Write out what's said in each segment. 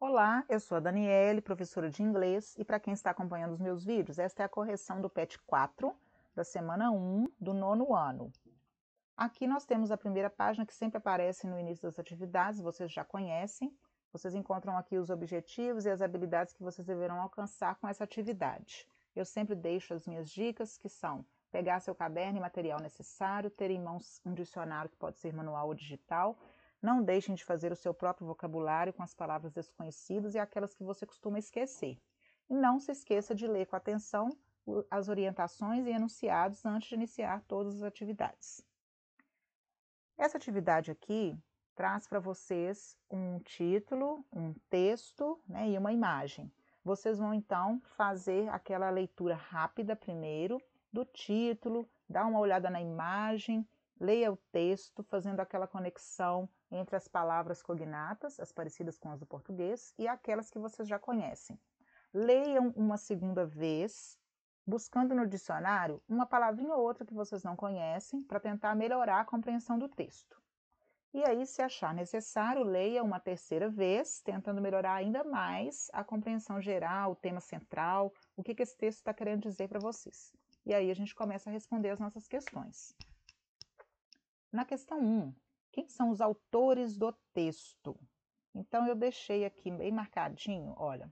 Olá, eu sou a Daniele, professora de inglês, e para quem está acompanhando os meus vídeos, esta é a correção do PET 4 da semana 1 do 9º ano. Aqui nós temos a primeira página que sempre aparece no início das atividades, vocês já conhecem. Vocês encontram aqui os objetivos e as habilidades que vocês deverão alcançar com essa atividade. Eu sempre deixo as minhas dicas, que são pegar seu caderno e material necessário, ter em mãos um dicionário que pode ser manual ou digital. Não deixem de fazer o seu próprio vocabulário com as palavras desconhecidas e aquelas que você costuma esquecer. E não se esqueça de ler com atenção as orientações e enunciados antes de iniciar todas as atividades. Essa atividade aqui traz para vocês um título, um texto, né, e uma imagem. Vocês vão então fazer aquela leitura rápida primeiro do título, dar uma olhada na imagem, leia o texto, fazendo aquela conexão entre as palavras cognatas, as parecidas com as do português, e aquelas que vocês já conhecem. Leiam uma segunda vez, buscando no dicionário uma palavrinha ou outra que vocês não conhecem, para tentar melhorar a compreensão do texto. E aí, se achar necessário, leia uma terceira vez, tentando melhorar ainda mais a compreensão geral, o tema central, o que esse texto está querendo dizer para vocês. E aí a gente começa a responder as nossas questões. Na questão 1, quem são os autores do texto? Então, eu deixei aqui bem marcadinho, olha,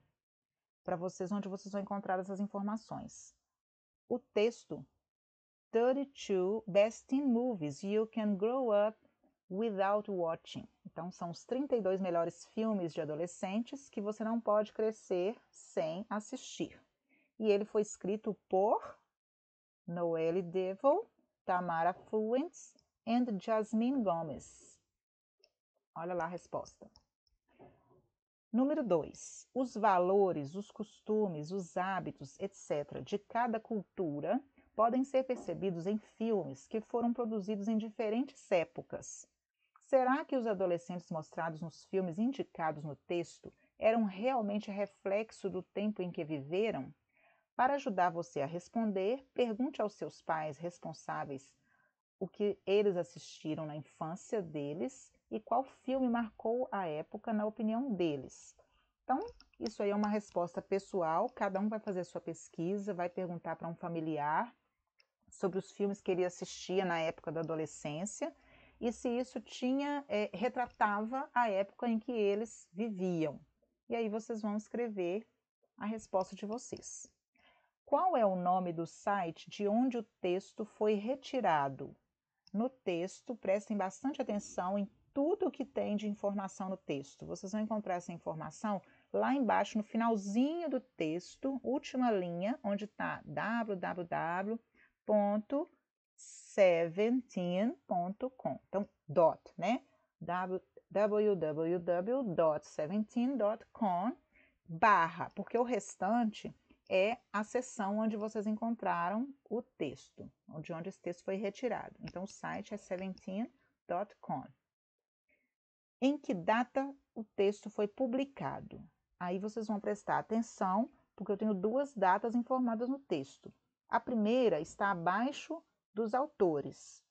para vocês, onde vocês vão encontrar essas informações. O texto 32 Best Teen Movies You Can Grow Up Without Watching. Então, são os 32 melhores filmes de adolescentes que você não pode crescer sem assistir. E ele foi escrito por Noelle Devil, Tamara Fuentes e Jasmine Gomez. Olha lá a resposta. Número 2. Os valores, os costumes, os hábitos, etc., de cada cultura podem ser percebidos em filmes que foram produzidos em diferentes épocas. Será que os adolescentes mostrados nos filmes indicados no texto eram realmente reflexo do tempo em que viveram? Para ajudar você a responder, pergunte aos seus pais responsáveis o que eles assistiram na infância deles e qual filme marcou a época na opinião deles. Então, isso aí é uma resposta pessoal, cada um vai fazer a sua pesquisa, vai perguntar para um familiar sobre os filmes que ele assistia na época da adolescência e se isso retratava a época em que eles viviam. E aí vocês vão escrever a resposta de vocês. Qual é o nome do site de onde o texto foi retirado? No texto, prestem bastante atenção em tudo o que tem de informação no texto. Vocês vão encontrar essa informação lá embaixo, no finalzinho do texto, última linha, onde está www.17.com. Então, dot, né? www.17.com barra, porque o restante é a seção onde vocês encontraram o texto, de onde esse texto foi retirado. Então, o site é 17.com. Em que data o texto foi publicado? Aí vocês vão prestar atenção, porque eu tenho duas datas informadas no texto. A primeira está abaixo dos autores,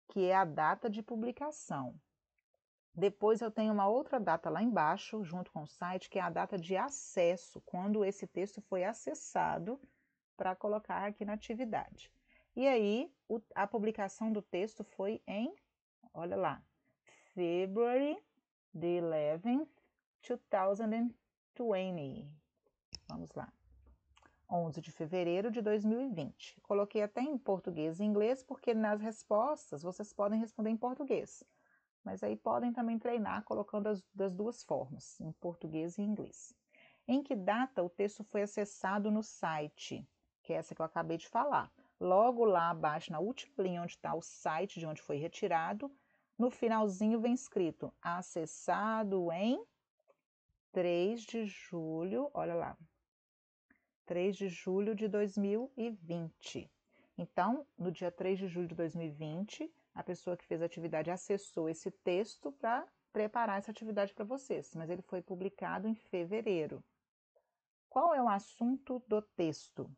que é a data de publicação. Depois eu tenho uma outra data lá embaixo, junto com o site, que é a data de acesso, quando esse texto foi acessado para colocar aqui na atividade. E aí, a publicação do texto foi em, olha lá, February the 11th, 2020. Vamos lá. 11 de fevereiro de 2020. Coloquei até em português e inglês, porque nas respostas vocês podem responder em português. Mas aí podem também treinar colocando das duas formas, em português e inglês. Em que data o texto foi acessado no site? Que é essa que eu acabei de falar. Logo lá abaixo, na última linha onde está o site de onde foi retirado, no finalzinho vem escrito acessado em 3 de julho, olha lá, 3 de julho de 2020. Então, no dia 3 de julho de 2020, a pessoa que fez a atividade acessou esse texto para preparar essa atividade para vocês, mas ele foi publicado em fevereiro. Qual é o assunto do texto?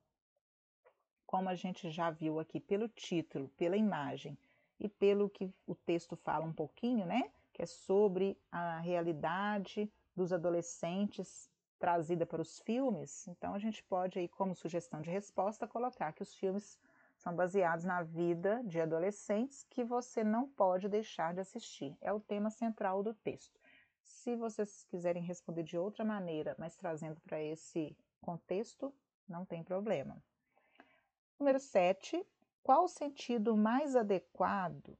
Como a gente já viu aqui pelo título, pela imagem e pelo que o texto fala um pouquinho, né? que é sobre a realidade dos adolescentes trazida para os filmes. Então a gente pode aí, como sugestão de resposta, colocar que os filmes são baseados na vida de adolescentes que você não pode deixar de assistir. É o tema central do texto. Se vocês quiserem responder de outra maneira, mas trazendo para esse contexto, não tem problema. Número 7. Qual o sentido mais adequado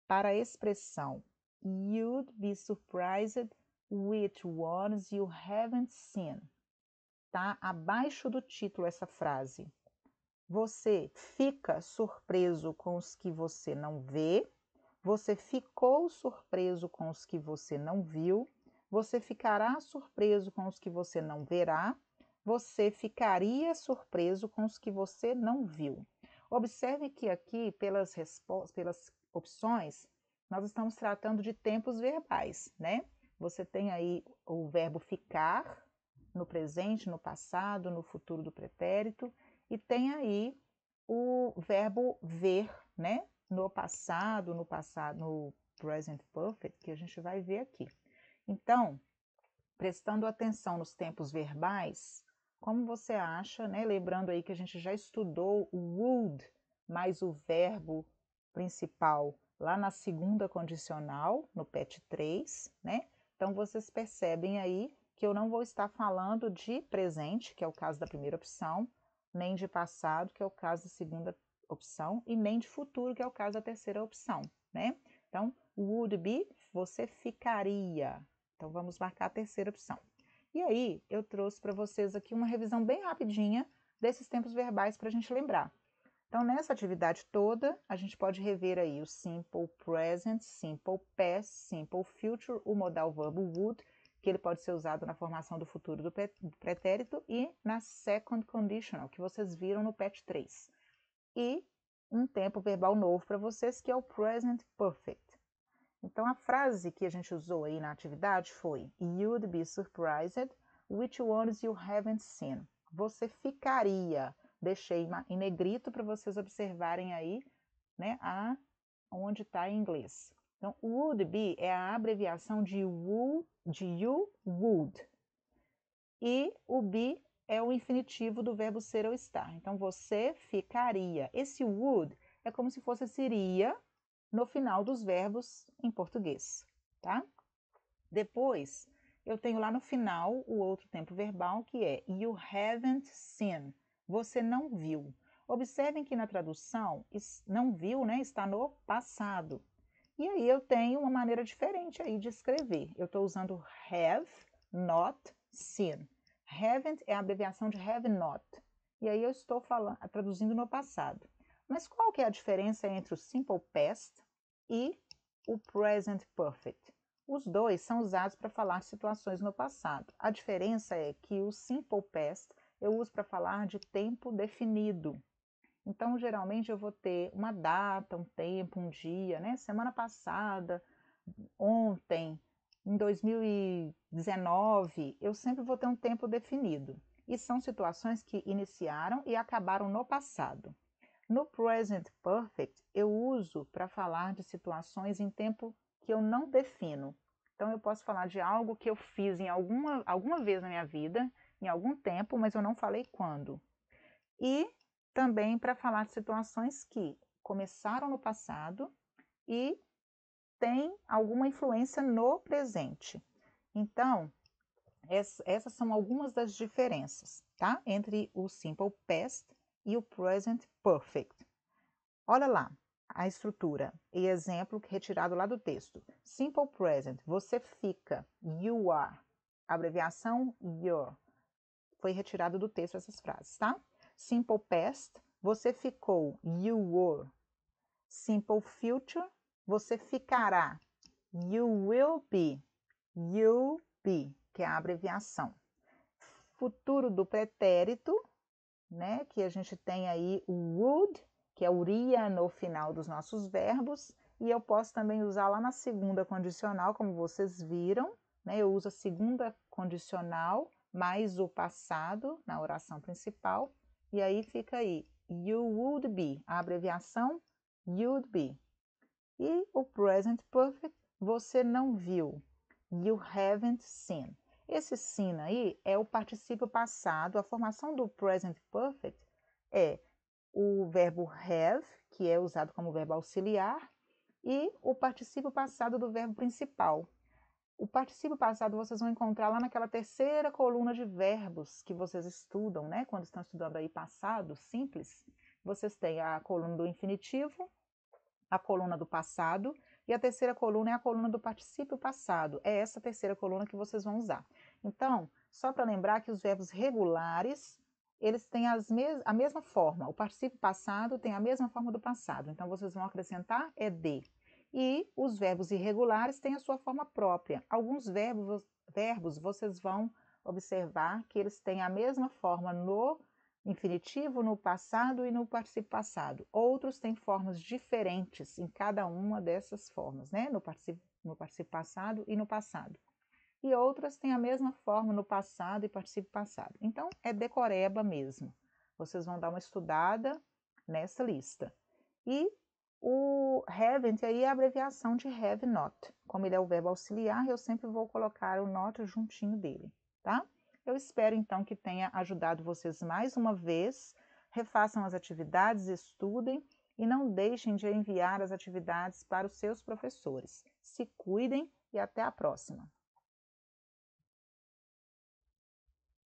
para a expressão "You'd be surprised with ones you haven't seen"? Tá abaixo do título essa frase. Você fica surpreso com os que você não vê, você ficou surpreso com os que você não viu, você ficará surpreso com os que você não verá, você ficaria surpreso com os que você não viu. Observe que aqui, pelas opções, nós estamos tratando de tempos verbais, né? Você tem aí o verbo ficar no presente, no passado, no futuro do pretérito, e tem aí o verbo ver, né? No passado, no present perfect, que a gente vai ver aqui. Então, prestando atenção nos tempos verbais, como você acha, né? Lembrando aí que a gente já estudou o would mais o verbo principal lá na segunda condicional, no PET 3, né? Então, vocês percebem aí que eu não vou estar falando de presente, que é o caso da primeira opção, nem de passado, que é o caso da segunda opção, e nem de futuro, que é o caso da terceira opção, né? Então, would be, você ficaria. Então, vamos marcar a terceira opção. E aí, eu trouxe para vocês aqui uma revisão bem rapidinha desses tempos verbais para a gente lembrar. Então, nessa atividade toda, a gente pode rever aí o simple present, simple past, simple future, o modal verbo would, que ele pode ser usado na formação do futuro do pretérito, e na second conditional, que vocês viram no PET 3. E um tempo verbal novo para vocês, que é o present perfect. Então, a frase que a gente usou aí na atividade foi "You'd be surprised with ones you haven't seen". Você ficaria. Deixei em negrito para vocês observarem aí, né, onde está em inglês. Então, would be é a abreviação de you would. E o be é o infinitivo do verbo ser ou estar. Então, você ficaria. Esse would é como se fosse seria no final dos verbos em português, tá? Depois, eu tenho lá no final o outro tempo verbal, que é you haven't seen. Você não viu. Observem que na tradução, não viu, né, está no passado. E aí eu tenho uma maneira diferente aí de escrever. Eu estou usando have not seen. Haven't é a abreviação de have not. E aí eu estou traduzindo no passado. Mas qual que é a diferença entre o simple past e o present perfect? Os dois são usados para falar de situações no passado. A diferença é que o simple past eu uso para falar de tempo definido. Então, geralmente, eu vou ter uma data, um tempo, um dia, né? Semana passada, ontem, em 2019, eu sempre vou ter um tempo definido. E são situações que iniciaram e acabaram no passado. No present perfect, eu uso para falar de situações em tempo que eu não defino. Então, eu posso falar de algo que eu fiz em alguma vez na minha vida, em algum tempo, mas eu não falei quando. E também para falar de situações que começaram no passado e têm alguma influência no presente. Então, essas são algumas das diferenças, tá? Entre o simple past e o present perfect. Olha lá a estrutura e exemplo retirado lá do texto. Simple present, você fica, you are. Abreviação your. Foi retirado do texto essas frases, tá? Simple past, você ficou, you were. Simple future, você ficará, you will be. You'll be, que é a abreviação. Futuro do pretérito, né? Que a gente tem aí o would, que é o iria no final dos nossos verbos, e eu posso também usar lá na segunda condicional, como vocês viram, né? Eu uso a segunda condicional mais o passado na oração principal, e aí fica aí, you would be, a abreviação you'd be. E o present perfect, você não viu. You haven't seen. Esse seen aí é o particípio passado. A formação do present perfect é o verbo have, que é usado como verbo auxiliar, e o particípio passado do verbo principal. O particípio passado vocês vão encontrar lá naquela terceira coluna de verbos que vocês estudam, né? Quando estão estudando aí passado simples, vocês têm a coluna do infinitivo, a coluna do passado, e a terceira coluna é a coluna do particípio passado. É essa terceira coluna que vocês vão usar. Então, só para lembrar que os verbos regulares, eles têm a mesma forma. O particípio passado tem a mesma forma do passado. Então, vocês vão acrescentar de. E os verbos irregulares têm a sua forma própria. Alguns verbos vocês vão observar que eles têm a mesma forma no infinitivo, no passado e no particípio passado. Outros têm formas diferentes em cada uma dessas formas, né? No particípio passado e no passado. E outras têm a mesma forma no passado e particípio passado. Então, é decoreba mesmo. Vocês vão dar uma estudada nessa lista. E o haven't aí é a abreviação de have not. Como ele é o verbo auxiliar, eu sempre vou colocar o not juntinho dele, tá? Eu espero então que tenha ajudado vocês mais uma vez. Refaçam as atividades, estudem e não deixem de enviar as atividades para os seus professores. Se cuidem e até a próxima!